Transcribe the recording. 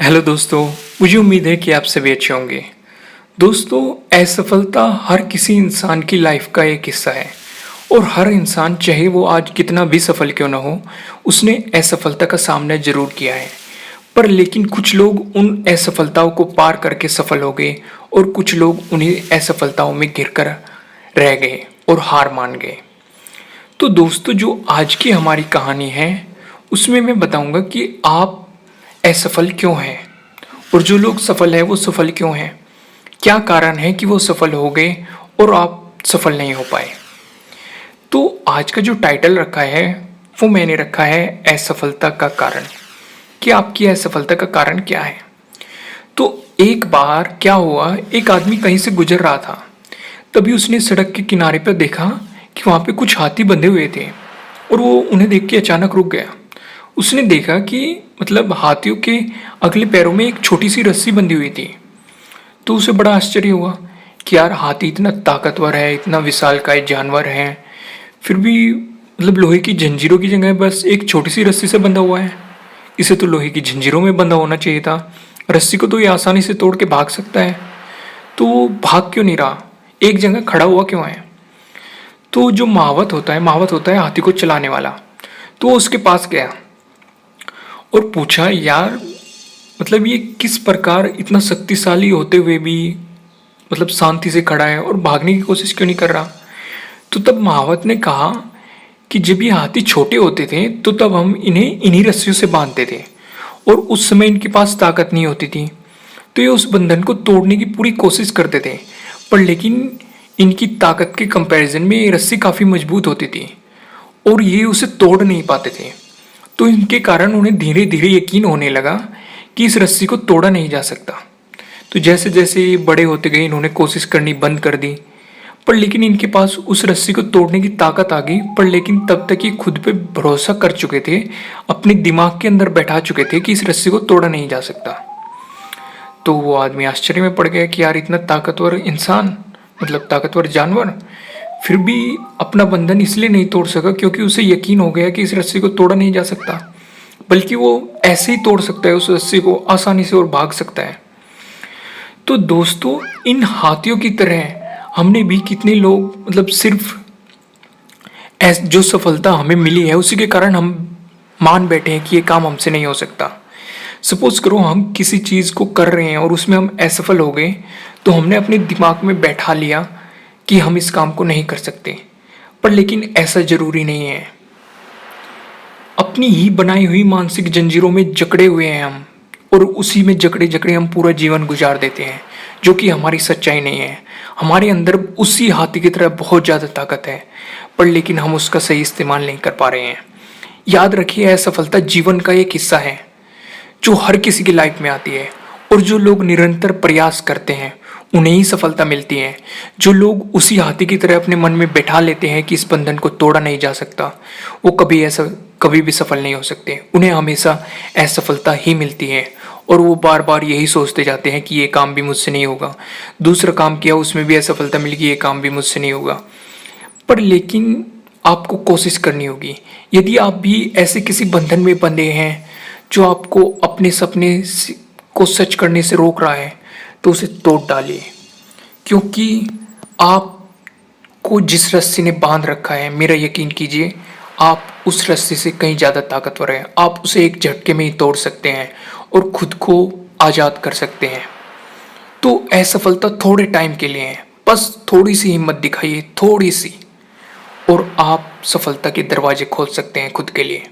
Hello दोस्तों। मुझे उम्मीद है कि आप सभी अच्छे होंगे। दोस्तों, असफलता हर किसी इंसान की लाइफ का एक हिस्सा है और हर इंसान चाहे वो आज कितना भी सफल क्यों ना हो, उसने असफलता का सामना जरूर किया है। पर लेकिन कुछ लोग उन असफलताओं को पार करके सफल हो गए और कुछ लोग उन्हीं असफलताओं में घिरकर रह गए और हार मान गए। तो दोस्तों, जो आज की हमारी कहानी है उसमें मैं बताऊंगा कि आप असफल क्यों हैं और जो लोग सफल है वो सफल क्यों हैं। क्या कारण है कि वो सफल हो गए और आप सफल नहीं हो पाए। तो आज का जो टाइटल रखा है वो मैंने रखा है असफलता का कारण, कि आपकी असफलता का कारण क्या है। तो एक बार क्या हुआ, एक आदमी कहीं से गुजर रहा था, तभी उसने सड़क के किनारे पर देखा कि वहां पे कुछ हाथी बंधे हुए थे और वो उन्हें देख के अचानक रुक गया। उसने देखा कि मतलब हाथियों के अगले पैरों में एक छोटी सी रस्सी बंधी हुई थी। तो उसे बड़ा आश्चर्य हुआ कि यार, हाथी इतना ताकतवर है, इतना विशालकाय जानवर है, फिर भी मतलब लोहे की जंजीरों की जगह बस एक छोटी सी रस्सी से बंधा हुआ है। इसे तो लोहे की जंजीरों में बंधा होना चाहिए था। रस्सी को तो ये आसानी से तोड़ के भाग सकता है, तो वो भाग क्यों नहीं रहा, एक जगह खड़ा हुआ क्यों है। तो जो महावत होता है हाथी को चलाने वाला, तो वो उसके पास गया और पूछा, यार मतलब ये किस प्रकार इतना शक्तिशाली होते हुए भी मतलब शांति से खड़ा है और भागने की कोशिश क्यों नहीं कर रहा। तो तब महावत ने कहा कि जब ये हाथी छोटे होते थे तो तब हम इन्हें इन्हीं रस्सियों से बांधते थे और उस समय इनके पास ताकत नहीं होती थी, तो ये उस बंधन को तोड़ने की पूरी कोशिश करते थे, पर लेकिन इनकी ताकत के कंपैरिजन में ये रस्सी काफ़ी मजबूत होती थी और ये उसे तोड़ नहीं पाते थे। तो इनके कारण उन्हें धीरे धीरे यकीन होने लगा कि इस रस्सी को तोड़ा नहीं जा सकता। तो जैसे जैसे ये बड़े होते गए इन्होंने कोशिश करनी बंद कर दी, पर लेकिन इनके पास उस रस्सी को तोड़ने की ताकत आ गई। पर लेकिन तब तक ये खुद पे भरोसा कर चुके थे, अपने दिमाग के अंदर बैठा चुके थे कि इस रस्सी को तोड़ा नहीं जा सकता। तो वो आदमी आश्चर्य में पड़ गया कि यार, इतना ताकतवर इंसान, मतलब ताकतवर जानवर, फिर भी अपना बंधन इसलिए नहीं तोड़ सका क्योंकि उसे यकीन हो गया कि इस रस्सी को तोड़ा नहीं जा सकता, बल्कि वो ऐसे ही तोड़ सकता है उस रस्सी को आसानी से और भाग सकता है। तो दोस्तों, इन हाथियों की तरह हमने भी कितने लोग मतलब सिर्फ जो सफलता हमें मिली है उसी के कारण हम मान बैठे हैं कि ये काम हमसे नहीं हो सकता। सपोज करो हम किसी चीज़ को कर रहे हैं और उसमें हम असफल हो गए, तो हमने अपने दिमाग में बैठा लिया कि हम इस काम को नहीं कर सकते, पर लेकिन ऐसा जरूरी नहीं है। अपनी ही बनाई हुई मानसिक जंजीरों में जकड़े हुए हैं हम और उसी में जकड़े जकड़े हम पूरा जीवन गुजार देते हैं, जो कि हमारी सच्चाई नहीं है। हमारे अंदर उसी हाथी की तरह बहुत ज़्यादा ताकत है, पर लेकिन हम उसका सही इस्तेमाल नहीं कर पा रहे हैं। याद रखिए, असफलता जीवन का एक हिस्सा है जो हर किसी की लाइफ में आती है और जो लोग निरंतर प्रयास करते हैं उन्हें ही सफलता मिलती है। जो लोग उसी हाथी की तरह अपने मन में बैठा लेते हैं कि इस बंधन को तोड़ा नहीं जा सकता, वो कभी भी सफल नहीं हो सकते। उन्हें हमेशा असफलता ही मिलती है और वो बार बार यही सोचते जाते हैं कि ये काम भी मुझसे नहीं होगा, दूसरा काम किया उसमें भी असफलता मिल गई, ये काम भी मुझसे नहीं होगा। पर लेकिन आपको कोशिश करनी होगी। यदि आप भी ऐसे किसी बंधन में बंधे हैं जो आपको अपने को सच करने से रोक रहा है, तो उसे तोड़ डालिए, क्योंकि आपको जिस रस्सी ने बांध रखा है, मेरा यकीन कीजिए, आप उस रस्सी से कहीं ज़्यादा ताकतवर हैं। आप उसे एक झटके में ही तोड़ सकते हैं और खुद को आज़ाद कर सकते हैं। तो असफलता थोड़े टाइम के लिए है, बस थोड़ी सी हिम्मत दिखाइए, थोड़ी सी, और आप सफलता के दरवाजे खोल सकते हैं खुद के लिए।